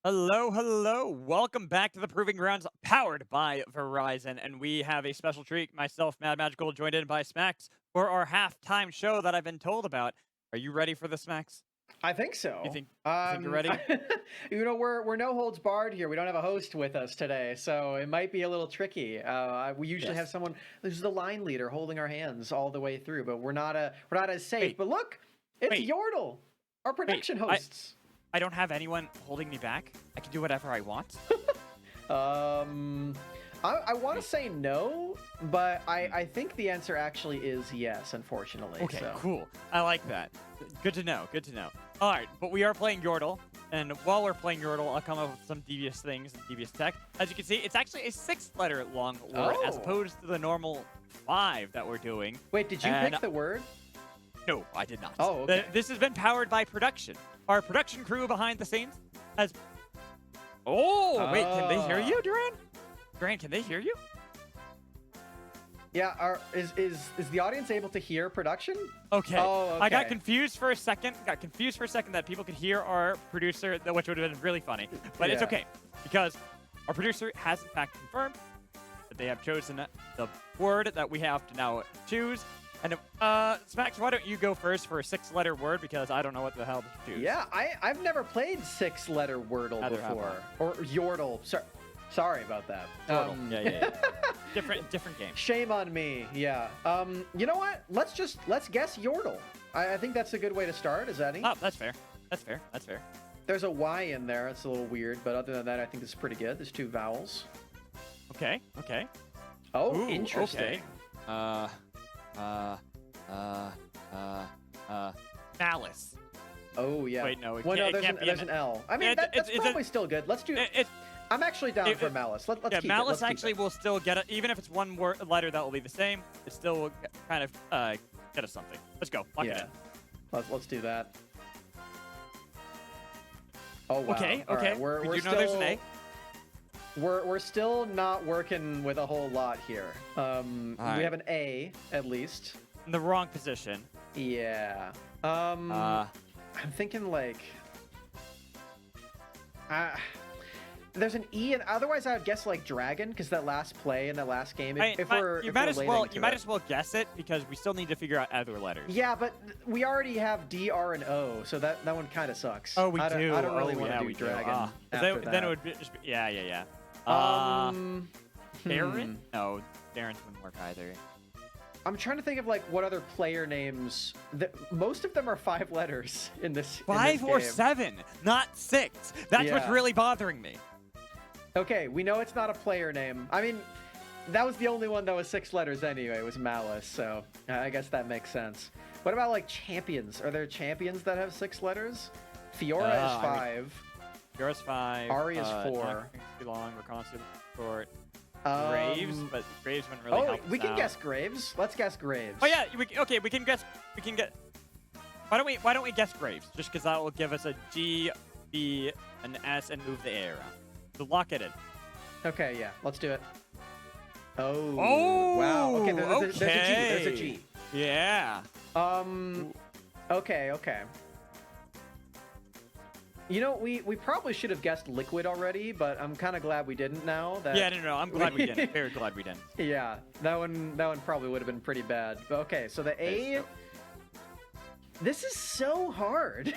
Hello, hello. Welcome back to the Proving Grounds, powered by Verizon. And we have a special treat. Myself, Mad Magical, joined in by Smacks for our halftime show that I've been told about. Are you ready for this, Smacks? I think You so. think you think you're ready? We're no holds barred here. We don't have a host with us today, so it might be a little tricky. We usually have Yes. someone who's the line leader holding our hands all the way through, but we're not as safe. Wait, But look, it's wait, Yordle, our wait. production I hosts. I don't have anyone holding me back. I can do whatever I want. Um, I want to say no, but I think the answer actually is yes. Unfortunately, Okay, so. cool. I like that. Good to know. Good to know. All right, but we are playing Yordle, and while we're playing Yordle, I'll come up with some devious things and devious tech. As you can see, it's actually a six-letter long word as Oh, opposed to the normal five that we're doing. wait, did you And pick the word? no, I did not. Oh, okay. This has been powered by production. Our production crew behind the scenes has. Oh, wait, can they hear Ah. you, Duran? Duran, can they hear you? Yeah, is the audience able to hear production? Okay. Oh, I got okay. confused for a second. Got confused for a second that people could hear our producer, which would have been really funny. But it's Yeah. okay because our producer has in fact confirmed that they have chosen the word that we have to now choose. And Smacks, why don't you go first for a six-letter word because I don't know what the hell to choose. Yeah, I've never played six-letter Wordle Neither have before. Or Yordle. Sorry about that. Yordle. Yeah. Different game. Shame on me. Yeah. You know what? Let's guess Yordle. I think that's a good way to start. Is that any? Oh, that's fair. That's fair. That's fair. There's a Y in there. It's a little weird, but other than that, I think this is pretty good. There's two vowels. Okay. Okay. Oh, Ooh, interesting. okay. Uh, uh, Malice. Oh yeah. Wait, no, it Well, no, can't, it can't be there's an L. I mean, Yeah, that's probably still good. Let's do. it, I'm actually down for it- Malice. Let's yeah, keep Malice it. Let's keep actually it. will still get it, even if it's one word letter that will be the same. It still will kind of get us something. Let's go. Lock it Yeah. in. Let's do that. Oh wow. Okay. All Okay. right, We're we do still know there's an A. we're still not working with a whole lot here. We right. have an A at least. In the wrong position. Yeah. Uh, I'm thinking like. There's an E, and otherwise I would guess like dragon, because that last play in that last game. you might as well guess it because we still need to figure out other letters. Yeah, but we already have D, R, and O, so that one kind of sucks. Oh, we I do. don't really Oh, want to yeah, do we do. dragon. Ah. After Then that. it would be just yeah. Darren? Hmm. No, Darren's wouldn't work either. I'm trying to think of like what other player names. Most of them are 5 letters in this. Five or game. 7, not 6. That's what's Yeah. really bothering me. Okay, we know it's not a player name. I mean, that was the only one that was 6 letters anyway. Was Malice, so I guess that makes sense. What about like champions? Are there champions that have 6 letters? Fiora is I mean, 5. Yours 5. Ari is 4. Too long. Reconnaissance short. Graves, but Graves wouldn't really Oh, help we us can out. guess Graves. Let's guess Graves. Oh yeah, okay. We can guess. We can get. Why don't we guess Graves? Just because that will give us a G, B, an S, and move the A around. So lock it in. Okay, yeah, let's do it. Oh. Oh, Wow. Okay, there's a G. There's a okay. G. Yeah. Okay. You know, we probably should have guessed liquid already, but I'm kind of glad we didn't now. That Yeah. No. I'm glad we didn't. Very glad we didn't. Yeah, that one probably would have been pretty bad. But okay, so the A. This is so hard.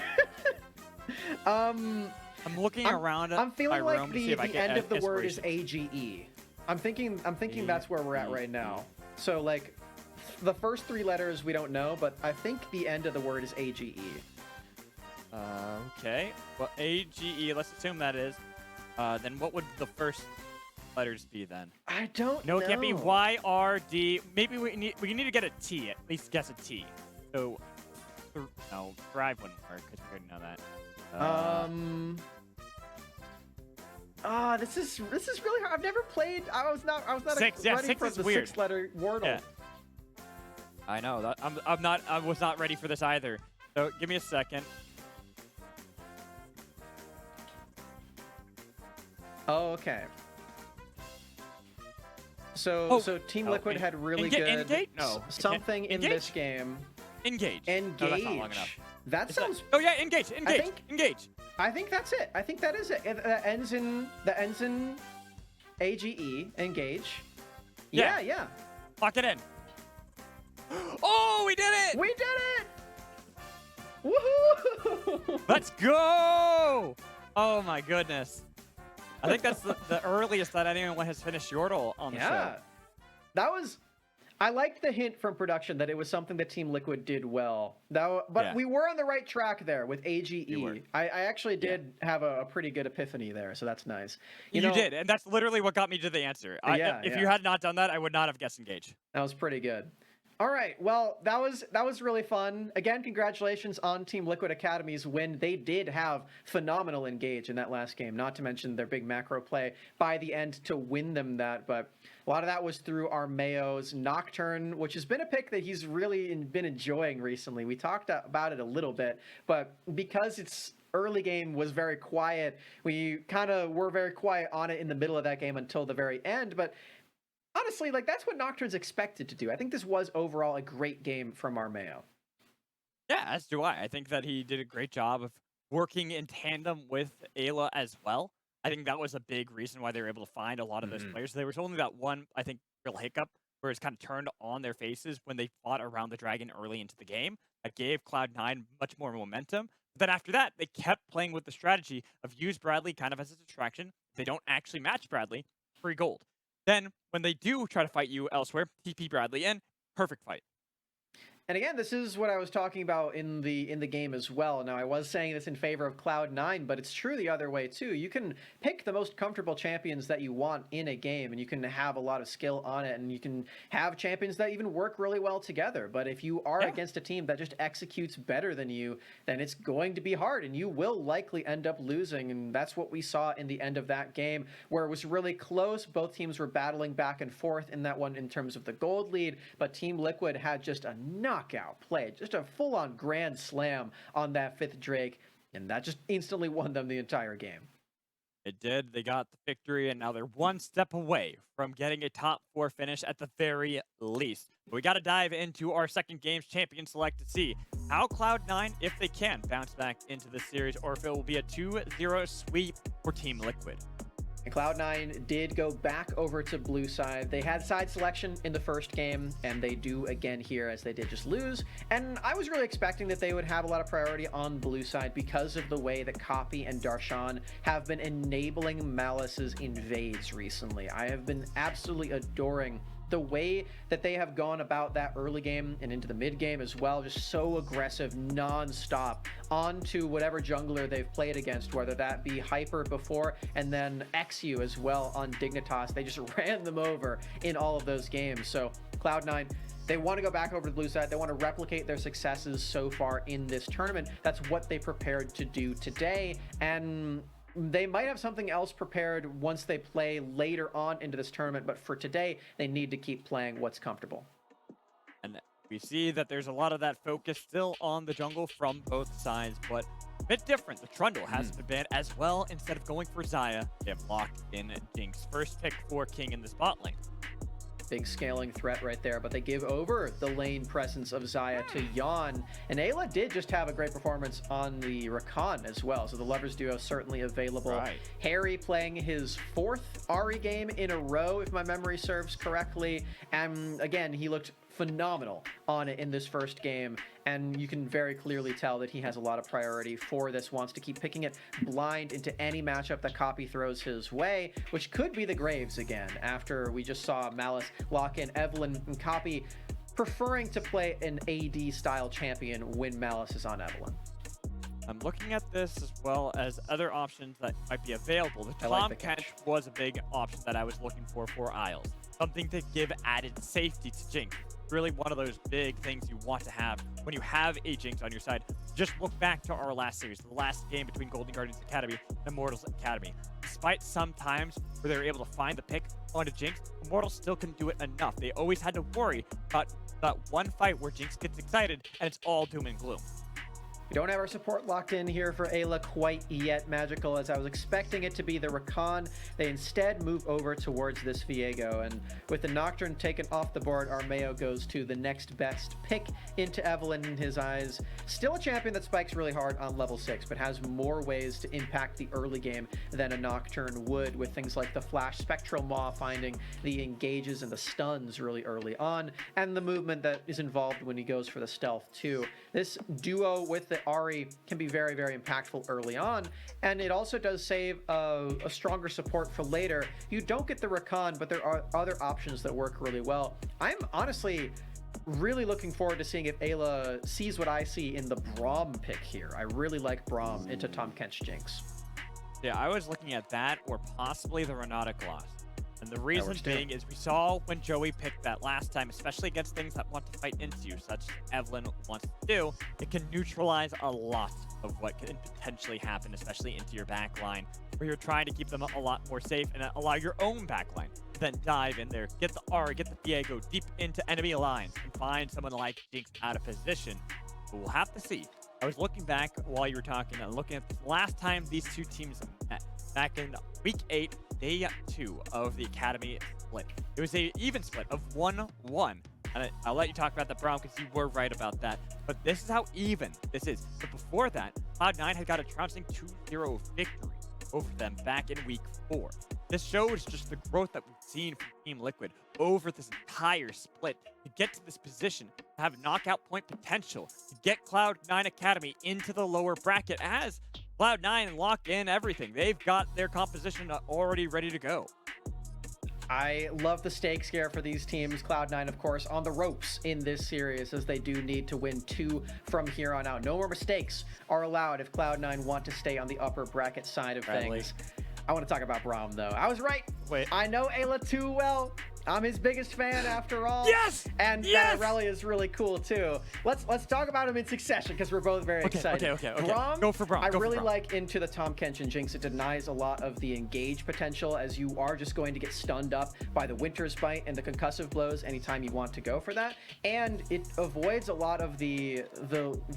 I'm looking around. I'm feeling my like room to see the if I get end of the word is inspiration. AGE. I'm thinking that's where we're at right now. So like, the first 3 letters we don't know, but I think the end of the word is AGE. Okay. Well, AGE. Let's assume that is. Then what would the first letters be then? I don't No, know. it can't be YRD. Maybe we need to get a T. At least guess a T. So, no, thrive wouldn't work because we already know that. This is really hard. I've never played. I was not Six, yeah, ready 6 for is the weird. 6-letter Wordle. Yeah. I know that. I was not ready for this either. So give me a second. Oh, okay. So Team Liquid had really good Engage? No. something in Engage? this game. Engage. Engage. No, that's not long enough. That sounds. Oh yeah, engage. I think that's it. I think that is it. That ends in AGE, engage. Yeah. Lock it in. Oh, we did it! We did it! Woohoo! Let's go! Oh my goodness. I think that's the earliest that anyone has finished Yordle on the show. That was. I liked the hint from production that it was something that Team Liquid did well. But we were on the right track there with AGE. I actually did have a pretty good epiphany there, so that's nice. You did, and that's literally what got me to the answer. If you had not done that, I would not have guessed engage. That was pretty good. All right, well, that was really fun. Again, congratulations on Team Liquid Academy's win. They did have phenomenal engage in that last game, not to mention their big macro play by the end to win them that, but a lot of that was through our Mayo's Nocturne, which has been a pick that he's really been enjoying recently. We talked about it a little bit, but because its early game was very quiet, we kind of were very quiet on it in the middle of that game until the very end, but honestly, that's what Nocturne's expected to do. I think this was overall a great game from our Mayo. Yeah, as do I. I think that he did a great job of working in tandem with Ayla as well. I think that was a big reason why they were able to find a lot of those players. There was only that one, I think, real hiccup where it's kind of turned on their faces when they fought around the dragon early into the game. That gave Cloud9 much more momentum. But then after that, they kept playing with the strategy of use Bradley kind of as a distraction. If they don't actually match Bradley, free gold. Then, when they do try to fight you elsewhere, TP Bradley in, perfect fight. And again, this is what I was talking about in the game as well. Now, I was saying this in favor of Cloud9, but it's true the other way too. You can pick the most comfortable champions that you want in a game, and you can have a lot of skill on it, and you can have champions that even work really well together. But if you are against a team that just executes better than you, then it's going to be hard, and you will likely end up losing. And that's what we saw in the end of that game, where it was really close. Both teams were battling back and forth in that one in terms of the gold lead, but Team Liquid had just a knockout play, just a full-on grand slam on that 5th Drake, and that just instantly won them the entire game. It did. They got the victory, and now they're one step away from getting a top 4 finish at the very least. But we got to dive into our second game's champion select to see how Cloud9, if they can, bounce back into the series, or if it will be a 2-0 sweep for Team Liquid. And Cloud9 did go back over to blue side. They had side selection in the first game, and they do again here as they did just lose. And I was really expecting that they would have a lot of priority on blue side because of the way that Copy and Darshan have been enabling Malice's invades recently. I have been absolutely adoring the way that they have gone about that early game and into the mid game as well, just so aggressive non-stop onto whatever jungler they've played against, whether that be Hyper before and then XU as well on Dignitas. They just ran them over in all of those games. So Cloud9, they want to go back over to the blue side. They want to replicate their successes so far in this tournament. That's what they prepared to do today, and they might have something else prepared once they play later on into this tournament, but for today, they need to keep playing what's comfortable. And we see that there's a lot of that focus still on the jungle from both sides, but a bit different. The Trundle has been banned as well. Instead of going for Xayah, they have locked in Jinx. First pick for King in the spot lane. Big scaling threat right there, but they give over the lane presence of Xayah to Yon. And Ayla did just have a great performance on the Rakan as well, so the Lovers duo certainly available. Right. Harry playing his 4th Ahri game in a row, if my memory serves correctly. And again, he looked phenomenal on it in this first game, and you can very clearly tell that he has a lot of priority for this, wants to keep picking it blind into any matchup that Copy throws his way, which could be the Graves again, after we just saw Malice lock in Evelyn, and Copy preferring to play an AD style champion when Malice is on Evelyn. I'm looking at this as well as other options that might be available. The Tom Kench was a big option that I was looking for Isles. Something to give added safety to Jinx. Really one of those big things you want to have when you have a Jinx on your side. Just look back to our last series, the last game between Golden Guardians Academy and Immortals Academy. Despite some times where they were able to find the pick onto Jinx, Immortals still couldn't do it enough. They always had to worry about that one fight where Jinx gets excited and it's all doom and gloom. Don't have our support locked in here for Ayla quite yet, Magical, as I was expecting it to be the Rakan. They instead move over towards this Viego, and with the Nocturne taken off the board, Armeo goes to the next best pick into Evelynn in his eyes. Still a champion that spikes really hard on level 6, but has more ways to impact the early game than a Nocturne would, with things like the Flash Spectral Maw finding the engages and the stuns really early on, and the movement that is involved when he goes for the stealth too. This duo with the Ahri can be very, very impactful early on, and it also does save a stronger support for later. You don't get the Rakan, but there are other options that work really well. I'm honestly really looking forward to seeing if Ayla sees what I see in the Braum pick here. I really like Braum into Tahm Kench Jinx. Yeah, I was looking at that or possibly the Renata Gloss. And the reason being is we saw when Joey picked that last time, especially against things that want to fight into you, such as Evelynn wants to do, it can neutralize a lot of what can potentially happen, especially into your backline, where you're trying to keep them a lot more safe and allow your own backline to then dive in there, get the Ahri, get the Viego deep into enemy lines, and find someone like Jinx out of position. But we'll have to see. I was looking back while you were talking and looking at the last time these two teams met, back in Week 8, Day 2 of the Academy split. It was an even split of 1-1. And I'll let you talk about the Braum because you were right about that. But this is how even this is. But before that, Cloud9 had got a trouncing 2-0 victory over them back in Week 4. This shows just the growth that we've seen from Team Liquid over this entire split to get to this position, to have knockout point potential, to get Cloud9 Academy into the lower bracket as Cloud9 lock in everything. They've got their composition already ready to go. I love the stakes here for these teams. Cloud9, of course, on the ropes in this series as they do need to win 2 from here on out. No more mistakes are allowed if Cloud9 want to stay on the upper bracket side of things. I want to talk about Braum, though. I was right. Wait. I know Ayla too well. I'm his biggest fan after all. Yes! And yes! Aurelia is really cool too. Let's talk about him in succession because we're both very excited. Okay. Braum, Go for Braum. I really like into the Tahm Kench and Jinx. It denies a lot of the engage potential as you are just going to get stunned up by the Winter's Bite and the concussive blows anytime you want to go for that. And it avoids a lot of the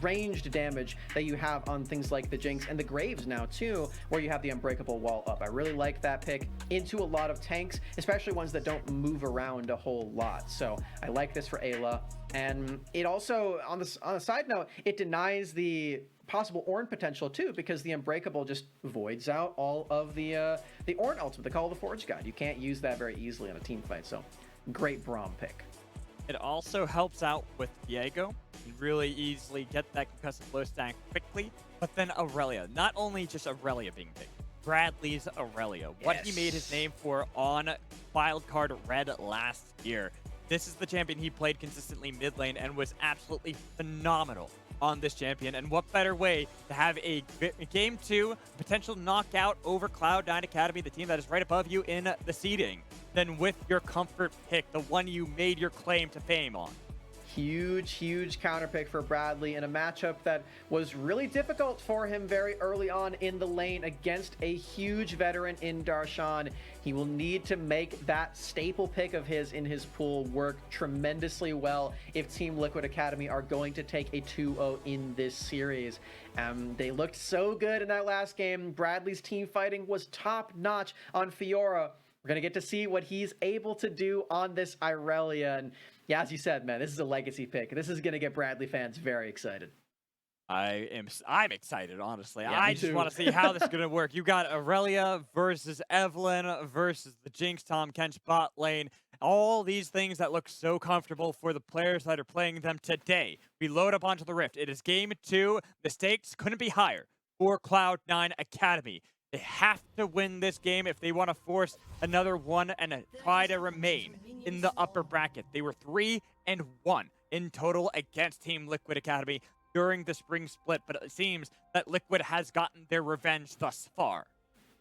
ranged damage that you have on things like the Jinx and the Graves now too, where you have the unbreakable wall up. I really like that pick into a lot of tanks, especially ones that don't move around a whole lot. So I like this for Ayla. And it also, on a side note, it denies the possible Ornn potential too, because the Unbreakable just voids out all of the Ornn ultimate, the Call of the Forge Guide. You can't use that very easily in a team fight. So great Braum pick. It also helps out with Viego. You really easily get that concussive blow stack quickly. But then Aurelia, not only just Aurelia being picked, Bradley's Aurelia, what he made his name for on Wildcard Red last year. This is the champion he played consistently mid lane and was absolutely phenomenal on this champion. And what better way to have a game 2 potential knockout over Cloud9 Academy, the team that is right above you in the seeding, than with your comfort pick, the one you made your claim to fame on. Huge counter pick for Bradley in a matchup that was really difficult for him very early on in the lane against a huge veteran in Darshan. He will need to make that staple pick of his in his pool work tremendously well if Team Liquid Academy are going to take a 2-0 in this series. They looked so good in that last game. Bradley's team fighting was top notch on Fiora. We're going to get to see what he's able to do on this Irelia. And yeah, as you said, man, this is a legacy pick. This is going to get Bradley fans very excited. I'm excited, honestly. Yeah, I just want to see how this is going to work. You got Aurelia versus Evelynn versus the Jinx Tahm Kench bot lane. All these things that look so comfortable for the players that are playing them today. We load up onto the Rift. It is game 2. The stakes couldn't be higher for Cloud9 Academy. They have to win this game if they want to force another one and try to remain in the upper bracket. They were 3-1 in total against Team Liquid Academy during the spring split, but it seems that Liquid has gotten their revenge thus far.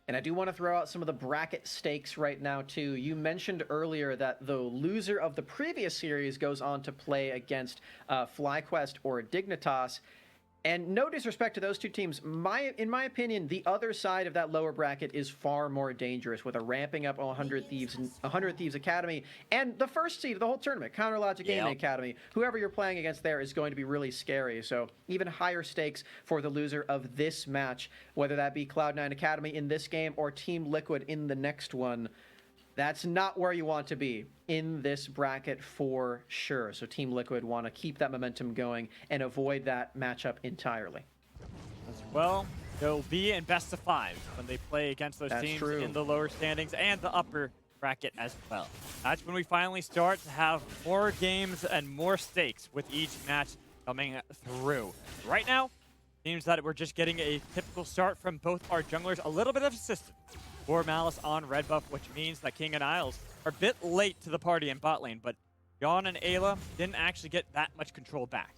And I do want to throw out some of the bracket stakes right now, too. You mentioned earlier that the loser of the previous series goes on to play against FlyQuest or Dignitas. And no disrespect to those two teams, in my opinion, the other side of that lower bracket is far more dangerous with a ramping up 100 Thieves Academy and the first seed of the whole tournament, Counter Logic Gaming Academy. Whoever you're playing against there is going to be really scary. So even higher stakes for the loser of this match, whether that be Cloud9 Academy in this game or Team Liquid in the next one. That's not where you want to be in this bracket for sure. So Team Liquid want to keep that momentum going and avoid that matchup entirely. As well, they'll be in best of 5 when they play against those teams in the lower standings and the upper bracket as well. That's when we finally start to have more games and more stakes with each match coming through. Right now, seems that we're just getting a typical start from both our junglers, a little bit of assistance for Malice on red buff, which means that King and Isles are a bit late to the party in bot lane, but Yon and Ayla didn't actually get that much control back.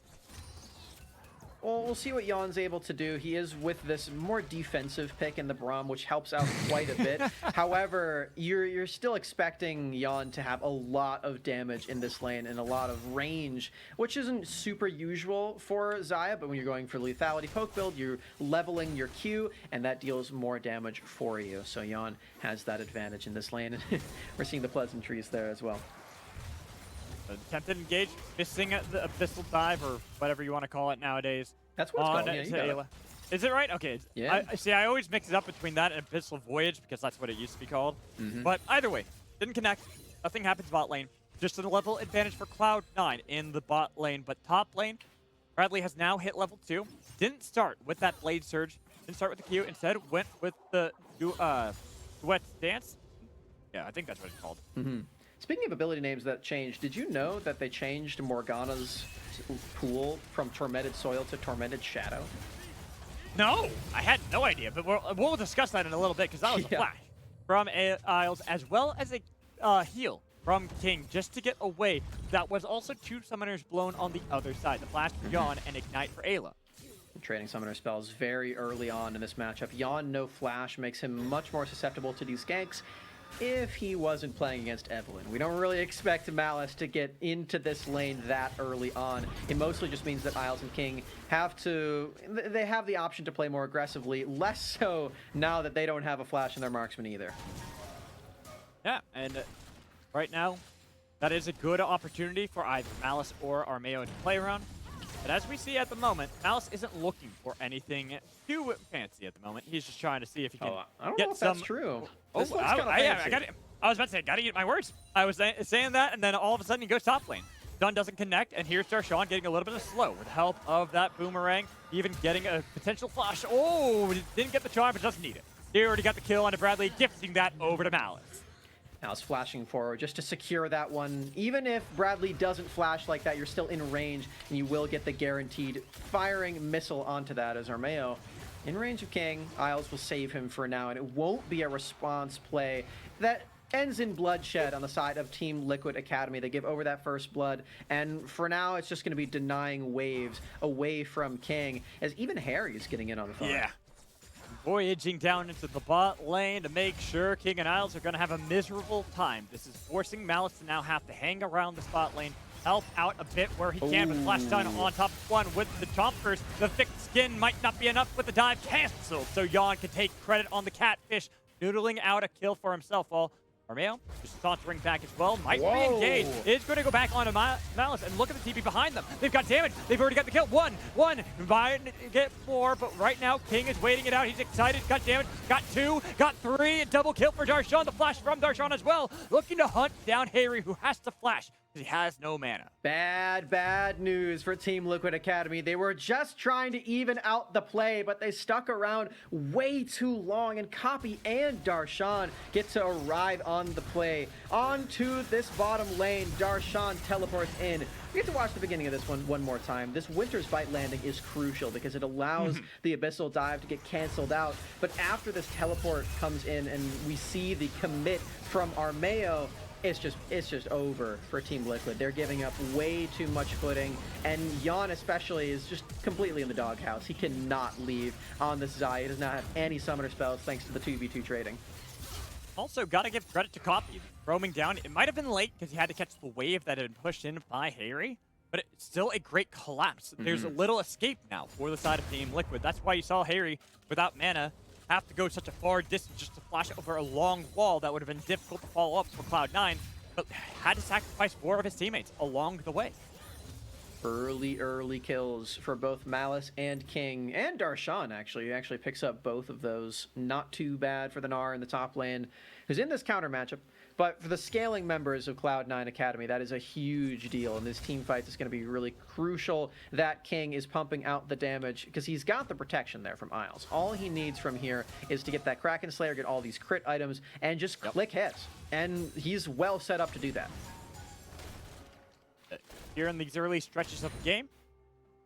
Well, we'll see what Yon's able to do. He is with this more defensive pick in the Braum, which helps out quite a bit. However, you're still expecting Yon to have a lot of damage in this lane and a lot of range, which isn't super usual for Xayah, but when you're going for lethality poke build, you're leveling your Q, and that deals more damage for you. So Yon has that advantage in this lane, and we're seeing the pleasantries there as well. Attempted engage, missing the abyssal dive or whatever you want to call it nowadays. That's what it's called. Yeah, Ayla. Is it right? Okay. Yeah. I always mix it up between that and abyssal voyage because that's what it used to be called. But either way, didn't connect. Nothing happens bot lane. Just a level advantage for Cloud9 in the bot lane. But top lane, Bradley has now hit level 2. Didn't start with that blade surge. Didn't start with the Q. Instead, went with the duet dance. Yeah, I think that's what it's called. Speaking of ability names that changed, did you know that they changed Morgana's pool from Tormented Soil to Tormented Shadow? No, I had no idea, but we'll discuss that in a little bit because that was a flash from Isles as well as a heal from King just to get away. That was also 2 summoners blown on the other side. The flash for Yon and Ignite for Ayla. Trading summoner spells very early on in this matchup. Yon no flash makes him much more susceptible to these ganks. If he wasn't playing against Evelynn. We don't really expect Malice to get into this lane that early on. It mostly just means that Isles and King have the option to play more aggressively, less so now that they don't have a flash in their marksman either. Yeah, and right now, that is a good opportunity for either Malice or Armeo to play around. But as we see at the moment, Malice isn't looking for anything too fancy at the moment. He's just trying to see if he can I don't get know if some... that's true. I was about to say, gotta eat my words. I was saying that, and then all of a sudden he goes top lane. Stun doesn't connect, and here's Darshan getting a little bit of slow with the help of that boomerang, even getting a potential flash. Oh, didn't get the charm, but doesn't need it. He already got the kill onto Bradley, gifting that over to Malice. Now it's flashing forward just to secure that one. Even if Bradley doesn't flash like that, you're still in range, and you will get the guaranteed firing missile onto that as Armeo. In range of King, Isles will save him for now, and it won't be a response play that ends in bloodshed on the side of Team Liquid Academy. They give over that first blood, and for now, it's just going to be denying waves away from King, as even Harry is getting in on the phone. Yeah. Voyaging down into the bot lane to make sure King and Isles are going to have a miserable time. This is forcing Malice to now have to hang around the spot lane, help out a bit where he can with flash stun on top of one with the chomp curse. The thick skin might not be enough with the dive canceled, so Yon can take credit on the catfish, noodling out a kill for himself while Armeo just sauntering back as well. Might re-engage. It's going to go back onto Malice, and look at the TP behind them. They've got damage. They've already got the kill. One. Might get more, but right now King is waiting it out. He's excited. Got damage. Got 2. Got 3. Double kill for Darshan. The flash from Darshan as well. Looking to hunt down Harry, who has to flash because he has no mana. Bad news for Team Liquid Academy. They were just trying to even out the play, but they stuck around way too long, and Copy and Darshan get to arrive on the play. Onto this bottom lane, Darshan teleports in. We get to watch the beginning of this one more time. This Winter's Bite landing is crucial because it allows the Abyssal Dive to get canceled out. But after this teleport comes in and we see the commit from Armeo, it's just over for Team Liquid. They're giving up way too much footing, and Yon especially is just completely in the doghouse. He cannot leave on this Xayah. He does not have any summoner spells thanks to the 2v2 trading. Also, gotta give credit to Copy. Roaming down, it might have been late because he had to catch the wave that had been pushed in by Harry, but it's still a great collapse. There's a little escape now for the side of Team Liquid. That's why you saw Harry, without mana, have to go such a far distance just to flash over a long wall that would have been difficult to follow up for Cloud9, but had to sacrifice 4 of his teammates along the way. Early kills for both Malice and King, and Darshan actually. He actually picks up both of those. Not too bad for the Gnar in the top lane, who's in this counter matchup. But for the scaling members of Cloud9 Academy, that is a huge deal. And this team fight is going to be really crucial that King is pumping out the damage, because he's got the protection there from Isles. All he needs from here is to get that Kraken Slayer, get all these crit items, and just click hits. And he's well set up to do that. Here in these early stretches of the game,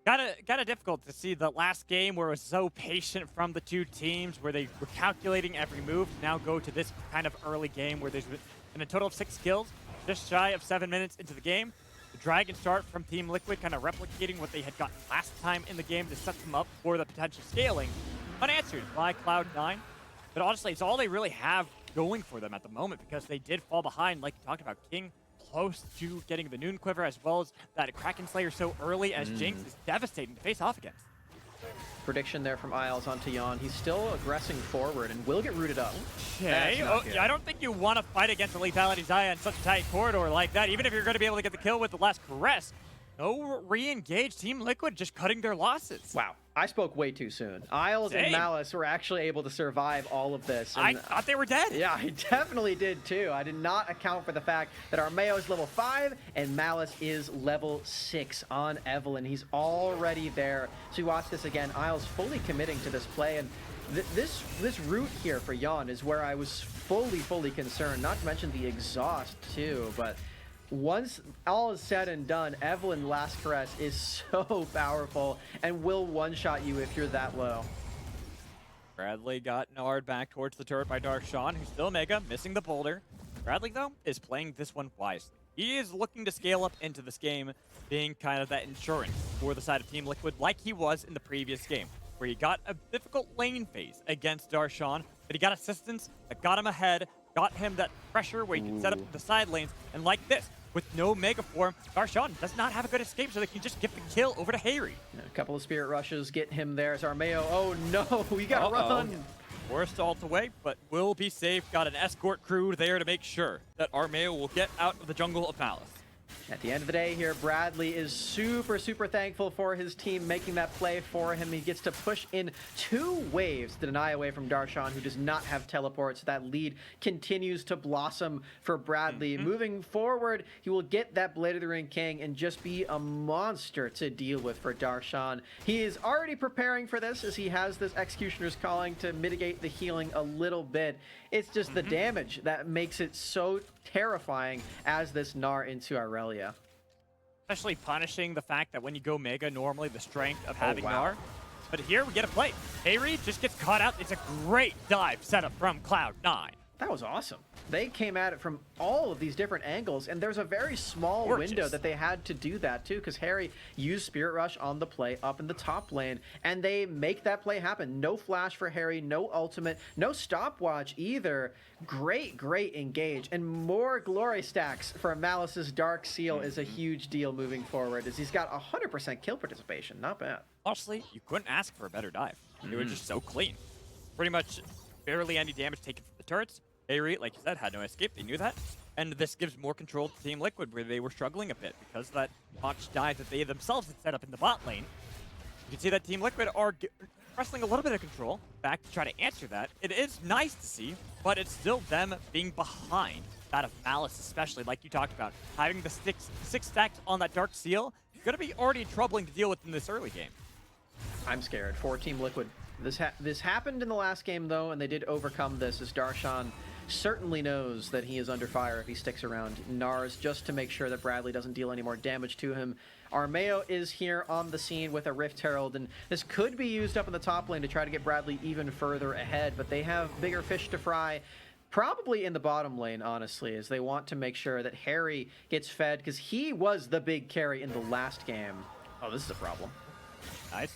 kind of difficult to see the last game where it was so patient from the two teams, where they were calculating every move, to now go to this kind of early game where there's been a total of 6 kills, just shy of 7 minutes into the game. The Dragon start from Team Liquid, kind of replicating what they had gotten last time in the game to set them up for the potential scaling, unanswered by Cloud9. But honestly, it's all they really have going for them at the moment, because they did fall behind, like you talked about. King close to getting the Noon Quiver, as well as that Kraken Slayer so early, as Jinx is devastating to face off against. Prediction there from Isles onto Yon. He's still aggressing forward and will get rooted up. Okay. I don't think you want to fight against a Lethality Xayah in such a tight corridor like that, even if you're going to be able to get the kill with the last Caress. No re-engage. Team Liquid just cutting their losses. Wow. I spoke way too soon. Isles and Malice were actually able to survive all of this. I thought they were dead. Yeah, I definitely did too. I did not account for the fact that Armeo is level 5 and Malice is level 6 on Evelynn. He's already there. So you watch this again. Isles fully committing to this play, and this route here for Yon is where I was fully concerned. Not to mention the exhaust too, but once all is said and done, Evelynn Last Caress is so powerful and will one-shot you if you're that low. Bradley got Nard back towards the turret by Darshan, who's still Mega, missing the boulder. Bradley, though, is playing this one wisely. He is looking to scale up into this game, being kind of that insurance for the side of Team Liquid, like he was in the previous game, where he got a difficult lane phase against Darshan, but he got assistance that got him ahead, got him that pressure where he can set up the side lanes, and like this, with no Mega Form, Darshan does not have a good escape, so they can just get the kill over to Harry. A couple of Spirit Rushes get him there as Armeo. Oh no, we gotta run! Forced ult away, but will be safe. Got an escort crew there to make sure that Armeo will get out of the jungle of Malice. At the end of the day here, Bradley is super thankful for his team making that play for him. He gets to push in 2 waves to deny away from Darshan, who does not have teleports. That lead continues to blossom for Bradley. Moving forward, he will get that Blade of the Ring King and just be a monster to deal with for Darshan. He is already preparing for this, as he has this Executioner's Calling to mitigate the healing a little bit. It's just the damage that makes it so terrifying as this Gnar into Aurelia. Especially punishing the fact that when you go Mega, normally the strength of having Gnar. But here we get a play. Harry just gets caught out. It's a great dive setup from Cloud9. That was awesome. They came at it from all of these different angles, and there's a very small window that they had to do that too, because Harry used Spirit Rush on the play up in the top lane, and they make that play happen. No flash for Harry, no ultimate, no stopwatch either. Great engage, and more glory stacks for Malice's Dark Seal is a huge deal moving forward, as he's got 100% kill participation. Not bad. Honestly, you couldn't ask for a better dive. It was just so clean. Pretty much barely any damage taken from the turrets. Harry, like you said, had no escape. They knew that. And this gives more control to Team Liquid, where they were struggling a bit because of that botched dive that they themselves had set up in the bot lane. You can see that Team Liquid are wrestling a little bit of control back to try to answer that. It is nice to see, but it's still them being behind that of Malice, especially, like you talked about. Having the 6 stacks on that Dark Seal is going to be already troubling to deal with in this early game. I'm scared for Team Liquid. This happened in the last game, though, and they did overcome this, as Darshan certainly knows that he is under fire if he sticks around Nars, just to make sure that Bradley doesn't deal any more damage to him. Armeo is here on the scene with a Rift Herald, and this could be used up in the top lane to try to get Bradley even further ahead, but they have bigger fish to fry. Probably in the bottom lane, honestly, as they want to make sure that Harry gets fed, because he was the big carry in the last game. Oh, this is a problem. Nice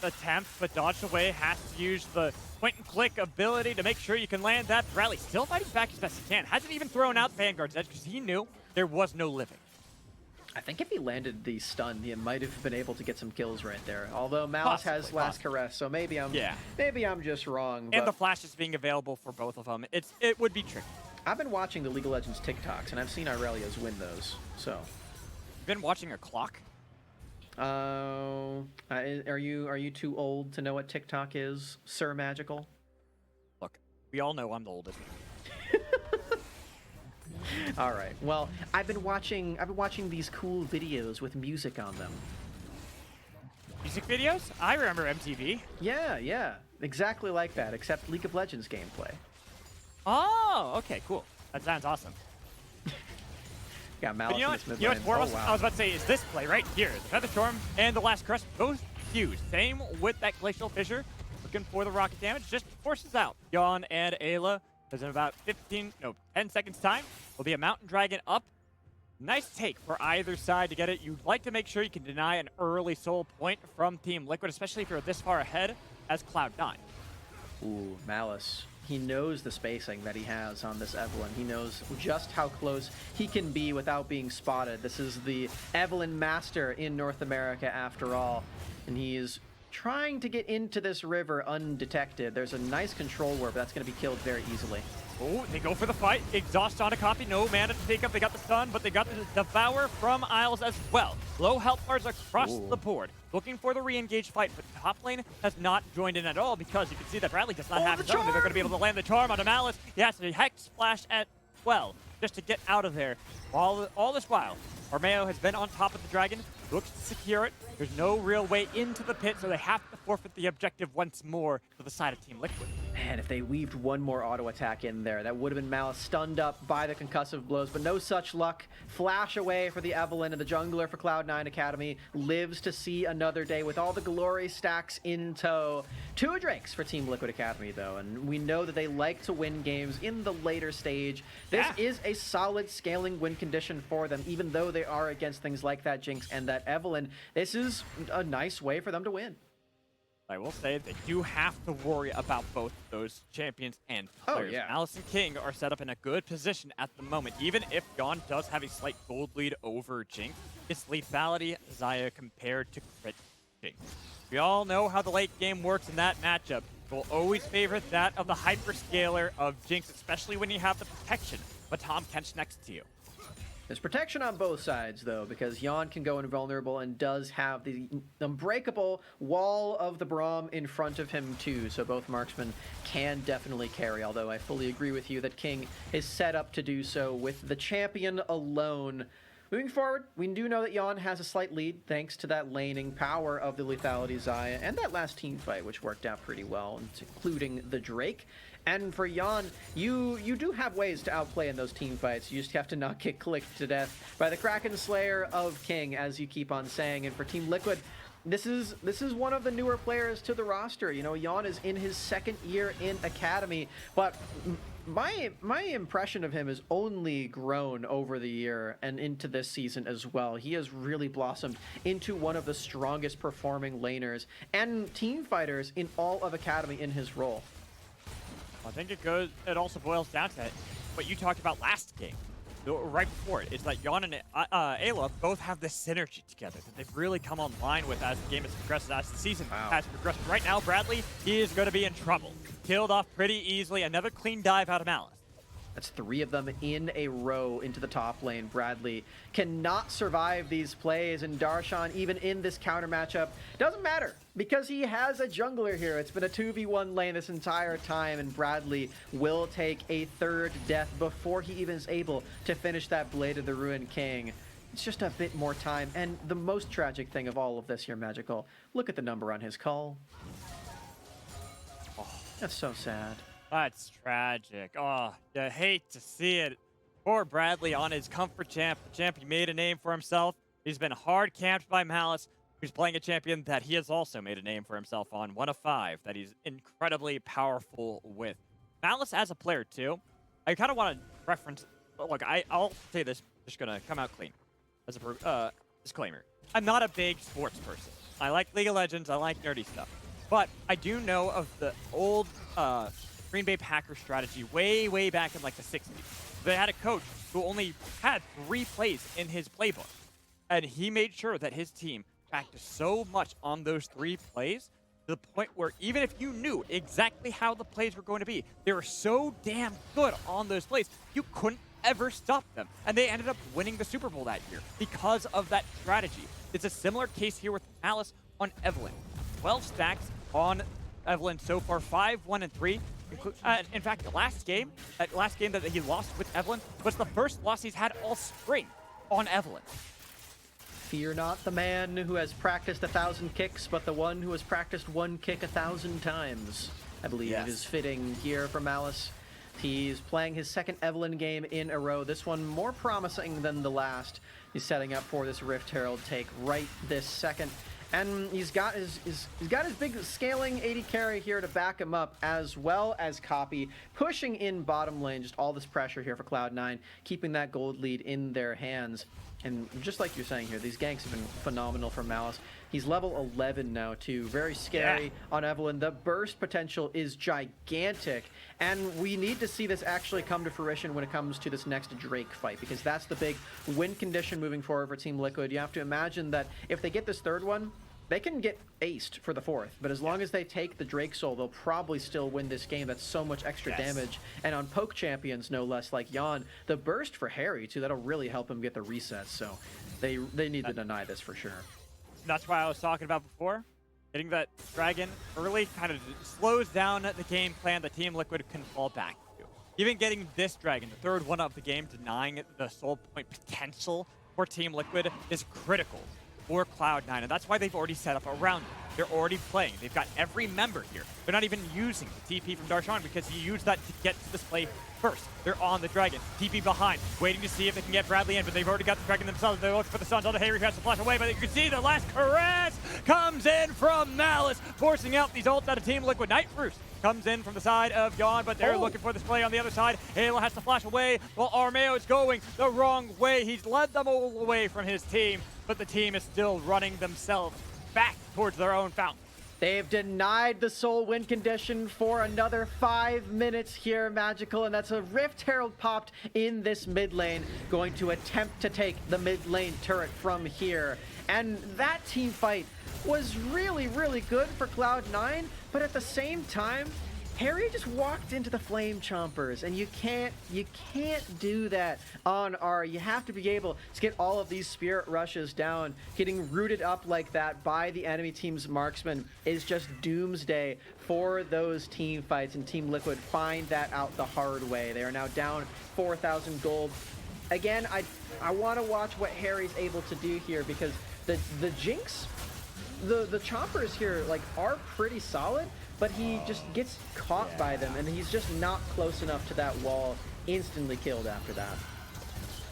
attempt, but dodged away. Has to use the point-and-click ability to make sure you can land that. Bradley still fighting back as best he can. Hasn't even thrown out Vanguard's Edge because he knew there was no living. I think if he landed the stun, he might have been able to get some kills right there. Although Malice has last caress, so maybe I'm just wrong. And but the flashes being available for both of them, it would be tricky. I've been watching the League of Legends TikToks, and I've seen Aurelios win those. So, You've been watching a clock? are you too old to know what TikTok is, Sir Magical? Look, we all know I'm the oldest. All right. Well, I've been watching these cool videos with music on them. Music videos? I remember MTV. Yeah, exactly like that, except League of Legends gameplay. Oh, okay, cool. That sounds awesome. Got Malice But you know in what? this mid You know lane. what's more, Oh, I wow. was about to say is this play right here. The Feather Storm and the Last Crest, both huge. Same with that Glacial Fissure. Looking for the rocket damage, just forces out Yon and Ayla. Because in about 10 seconds time, will be a Mountain Dragon up. Nice take for either side to get it. You'd like to make sure you can deny an early soul point from Team Liquid, especially if you're this far ahead as Cloud9. Ooh, Malice. He knows the spacing that he has on this Evelynn. He knows just how close he can be without being spotted. This is the Evelynn master in North America after all. And he is trying to get into this river undetected. There's a nice control warp, but that's going to be killed very easily. Oh, they go for the fight. Exhaust on a copy. No mana to take up. They got the stun, but they got the Devour from Isles as well. Low health bars across the board. Looking for the re-engage fight, but top lane has not joined in at all because you can see that Bradley does not have his own. They're going to be able to land the charm onto Malice. He has to Hex Splash at 12 just to get out of there. All this while, Armeo has been on top of the dragon, looks to secure it. There's no real way into the pit, so they have to forfeit the objective once more to the side of Team Liquid. Man, if they weaved one more auto attack in there, that would have been Malice stunned up by the concussive blows, but no such luck. Flash away for the Evelynn, and the jungler for Cloud9 Academy lives to see another day with all the glory stacks in tow. 2 drakes for Team Liquid Academy, though, and we know that they like to win games in the later stage. This is a solid scaling win condition for them, even though they are against things like that Jinx and that Evelynn. This is a nice way for them to win. I will say they do have to worry about both those champions and players. yeah. Alice and King are set up in a good position at the moment. Even if Yon does have a slight gold lead over Jinx, it's lethality Xayah compared to crit Jinx. We all know how the late game works in that matchup. We'll always favor that of the hyperscaler of Jinx, especially when you have the protection of Tom Kench next to you. There's protection on both sides, though, because Yon can go invulnerable and does have the unbreakable wall of the Braum in front of him, too. So both marksmen can definitely carry, although I fully agree with you that King is set up to do so with the champion alone. Moving forward, we do know that Yon has a slight lead thanks to that laning power of the lethality Xayah and that last team fight, which worked out pretty well, including the Drake. And for Yon, you do have ways to outplay in those team fights. You just have to not get clicked to death by the Kraken Slayer of King, as you keep on saying. And for Team Liquid, this is one of the newer players to the roster. You know, Yon is in his 2nd year in Academy, but my impression of him has only grown over the year and into this season as well. He has really blossomed into one of the strongest performing laners and team fighters in all of Academy in his role. I think it also boils down to what you talked about last game, right before it. It's like Yon and Ayla both have this synergy together that they've really come online with as the game has progressed, as the season has progressed. Right now, Bradley, he is going to be in trouble. Killed off pretty easily. Another clean dive out of Malice. That's 3 of them in a row into the top lane. Bradley cannot survive these plays, and Darshan, even in this counter matchup, doesn't matter because he has a jungler here. It's been a 2v1 lane this entire time, and Bradley will take a 3rd death before he even is able to finish that Blade of the Ruined King. It's just a bit more time, and the most tragic thing of all of this here, Magical, look at the number on his call. Oh, that's so sad. That's tragic. Oh, you hate to see it. Poor Bradley on his comfort champ. The champ, he made a name for himself. He's been hard camped by Malice, who's playing a champion that he has also made a name for himself on, 1 of 5, that he's incredibly powerful with. Malice as a player, too, I kind of want to reference... Look, I'll say this, just going to come out clean. As a disclaimer, I'm not a big sports person. I like League of Legends, I like nerdy stuff. But I do know of the old... Green Bay Packers strategy way back in like the 60s. They had a coach who only had 3 plays in his playbook. And he made sure that his team practiced so much on those 3 plays to the point where even if you knew exactly how the plays were going to be, they were so damn good on those plays, you couldn't ever stop them. And they ended up winning the Super Bowl that year because of that strategy. It's a similar case here with Malice on Evelyn. 12 stacks on Evelyn so far, 5-1-3. In fact, that last game that he lost with Evelyn was the first loss he's had all spring on Evelyn. Fear not the man who has practiced 1,000 kicks, but the one who has practiced one kick 1,000 times, I believe is fitting here for Malice. He's playing his second Evelyn game in a row. This one more promising than the last. He's setting up for this Rift Herald take right this second. And he's got his big scaling 80 carry here to back him up, as well as Copy pushing in bottom lane. Just all this pressure here for Cloud9, keeping that gold lead in their hands. And just like you're saying here, these ganks have been phenomenal for Malice. He's level 11 now, too. Very scary on Evelyn. The burst potential is gigantic. And we need to see this actually come to fruition when it comes to this next Drake fight, because that's the big win condition moving forward for Team Liquid. You have to imagine that if they get this third one, they can get aced for the fourth, but as long as they take the Drake Soul, they'll probably still win this game. That's so much extra damage. And on poke champions, no less, like Yon, the burst for Harry, too, that'll really help him get the resets. So they need to deny this for sure. That's why I was talking about before. Getting that Dragon early kind of slows down the game plan that Team Liquid can fall back to. Even getting this Dragon, the third one of the game, denying the soul point potential for Team Liquid is critical for Cloud9, and that's why they've already set up around it. They're already playing. They've got every member here. They're not even using the TP from Darshan because he used that to get to this play first. They're on the Dragon. TP behind, waiting to see if they can get Bradley in, but they've already got the Dragon themselves. They're looking for the Suns on the Harry who has to flash away, but you can see the last caress comes in from Malice, forcing out these ults out of Team Liquid. Night Roost comes in from the side of Yon, but they're looking for this play on the other side. Halo has to flash away while Armeo is going the wrong way. He's led them all away from his team, but the team is still running themselves back towards their own fountain. They've denied the soul win condition for another 5 minutes here, Magical, and that's a Rift Herald popped in this mid lane, going to attempt to take the mid lane turret from here. And that team fight was really, really good for Cloud9, but at the same time, Harry just walked into the Flame Chompers, and you can't do that on R. You have to be able to get all of these Spirit Rushes down. Getting rooted up like that by the enemy team's marksman is just doomsday for those team fights, and Team Liquid find that out the hard way. They are now down 4,000 gold. Again, I want to watch what Harry's able to do here, because the Jinx, the Chompers here like are pretty solid, but he just gets caught by them, and he's just not close enough to that wall. Instantly killed after that.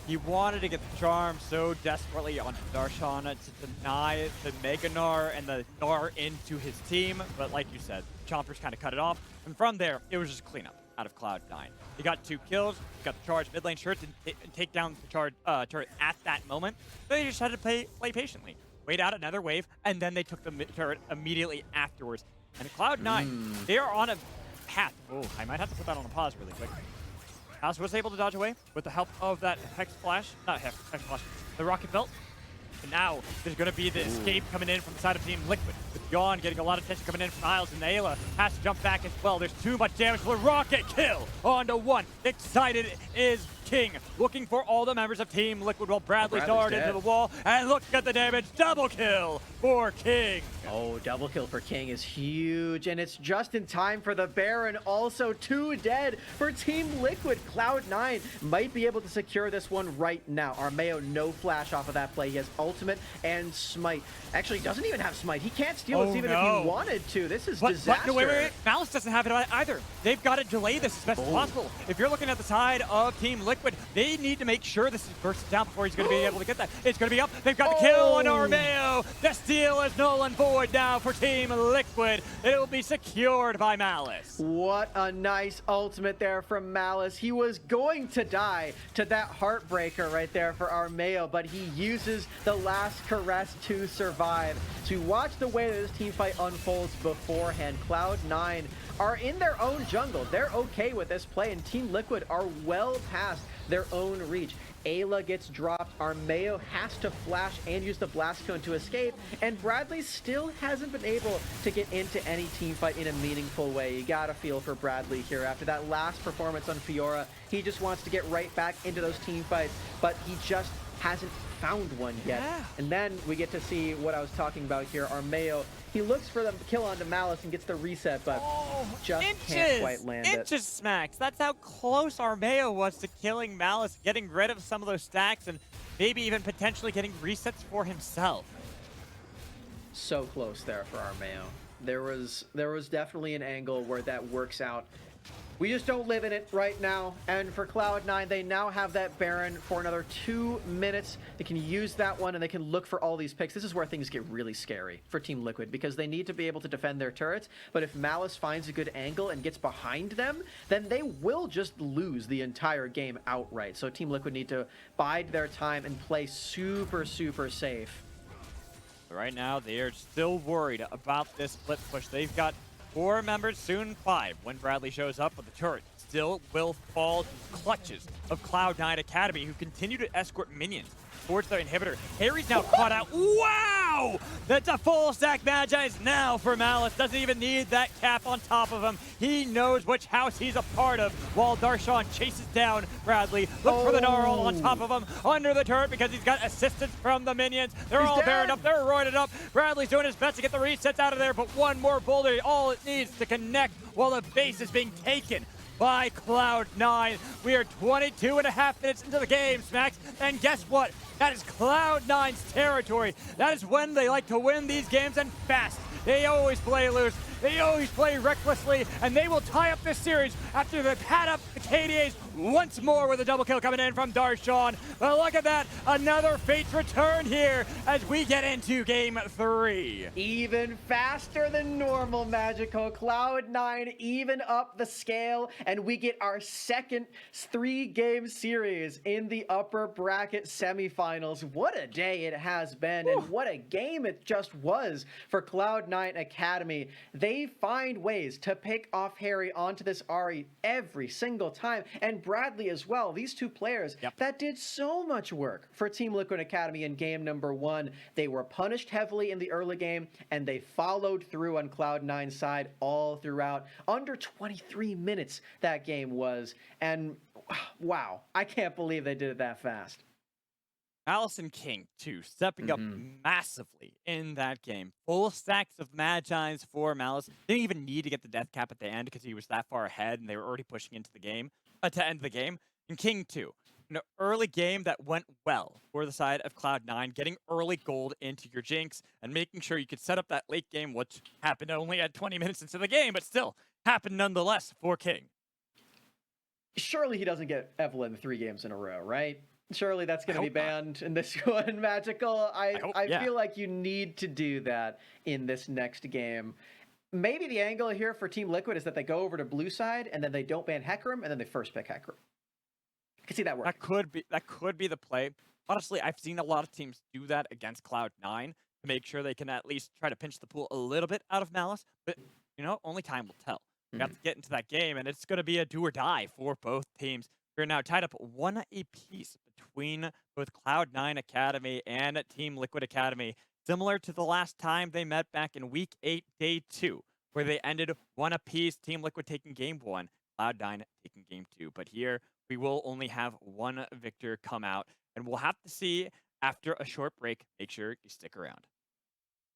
He wanted to get the charm so desperately on Darshan to deny the Mega Gnar and the Gnar into his team, but like you said, Chompers kind of cut it off, and from there, it was just cleanup out of Cloud9. He got 2 kills, got the charge mid lane shirt to take down the charge turret at that moment, so they just had to play patiently. Wait out another wave, and then they took the turret immediately afterwards. And Cloud9, they are on a path. Oh, I might have to put that on a pause really quick. House was able to dodge away with the help of that Hex Flash. Not Hex Flash, the Rocket Belt. And now there's going to be the escape coming in from the side of Team Liquid. With Yon getting a lot of attention coming in from Isles, and Ayla has to jump back as well. There's too much damage for Rocket Kill onto 1. Excited is King, looking for all the members of Team Liquid while Bradley's darted into the wall. And look at the damage. Double kill for King. Oh, double kill for King is huge, and it's just in time for the Baron. Also 2 dead for Team Liquid. Cloud9 might be able to secure this one right now. Armeo, no flash off of that play. He has ultimate and smite. Actually, he doesn't even have smite. He can't steal this even if he wanted to. This is disaster. But wait. Malice doesn't have it either. They've got to delay this as best as possible. If you're looking at the side of Team Liquid, they need to make sure this is bursted down before he's going to be able to get that. It's going to be up. They've got the kill on Armeo. The steal is null and void now for Team Liquid. It will be secured by Malice. What a nice ultimate there from Malice. He was going to die to that heartbreaker right there for Armeo, but he uses the last caress to survive. So you watch the way that this team fight unfolds beforehand. Cloud9 are in their own jungle. They're okay with this play, and Team Liquid are well past their own reach. Ayla gets dropped, Armeo has to flash and use the blast cone to escape, and Bradley still hasn't been able to get into any team fight in a meaningful way. You gotta feel for Bradley here. After that last performance on Fiora, he just wants to get right back into those team fights, but he just hasn't found one yet. Yeah. And then we get to see what I was talking about here. Armeo, he looks for the kill onto Malice and gets the reset, but just can't quite land it. Inches, Smacks. That's how close Armeo was to killing Malice, getting rid of some of those stacks, and maybe even potentially getting resets for himself. So close there for Armeo. There was definitely an angle where that works out. We just don't live in it right now. And for Cloud9, they now have that Baron for another 2 minutes. They can use that one and they can look for all these picks. This is where things get really scary for Team Liquid because they need to be able to defend their turrets. But if Malice finds a good angle and gets behind them, then they will just lose the entire game outright. So Team Liquid need to bide their time and play super, super safe. Right now, they are still worried about this split push. They've got 4 members, soon 5, when Bradley shows up, but the turret still will fall to clutches of Cloud9 Academy, who continue to escort minions towards their inhibitor. Harry's now caught out. Wow! That's a full stack Magi's now for Malice. Doesn't even need that cap on top of him. He knows which house he's a part of while Darshan chases down Bradley. Look for the Gnarl on top of him under the turret because he's got assistance from the minions. They're all baroned up. They're roided up. Bradley's doing his best to get the resets out of there, but one more boulder, all it needs to connect while the base is being taken by Cloud9. We are 22.5 minutes into the game, Smacks, and guess what? That is Cloud9's territory. That is when they like to win these games, and fast. They always play loose. They always play recklessly, and they will tie up this series after they've had up the KDAs once more with a double kill coming in from Darshan. But look at that, another Fate's return here as we get into game 3. Even faster than normal, Magical. Cloud9 even up the scale, and we get our second 3-game series in the upper bracket semifinals. What a day it has been, and what a game it just was for Cloud9 Academy. They find ways to pick off Harry onto this Ahri every single time, and Bradley as well. These two players that did so much work for Team Liquid Academy in game number 1. They were punished heavily in the early game, and they followed through on Cloud9's side all throughout. Under 23 minutes that game was, and wow, I can't believe they did it that fast. Malice and King, too, stepping up massively in that game. Full stacks of Magi's for Malice. Didn't even need to get the death cap at the end because he was that far ahead and they were already pushing into the game to end the game. And King, too. An early game that went well for the side of Cloud9, getting early gold into your Jinx and making sure you could set up that late game, which happened only at 20 minutes into the game, but still happened nonetheless for King. Surely he doesn't get Evelyn 3 games in a row, right? Surely that's going to be banned in this one, Magical. I feel like you need to do that in this next game. Maybe the angle here for Team Liquid is that they go over to blue side and then they don't ban Hecarim and then they first pick Hecarim. I can see that working. That could be the play. Honestly, I've seen a lot of teams do that against Cloud9 to make sure they can at least try to pinch the pool a little bit out of Malice. But, you know, only time will tell. We got to get into that game, and it's going to be a do or die for both teams. We're now tied up 1 apiece between both Cloud9 Academy and Team Liquid Academy, similar to the last time they met back in Week 8, Day 2, where they ended 1 apiece, Team Liquid taking Game 1, Cloud9 taking Game 2. But here, we will only have 1 victor come out, and we'll have to see after a short break. Make sure you stick around.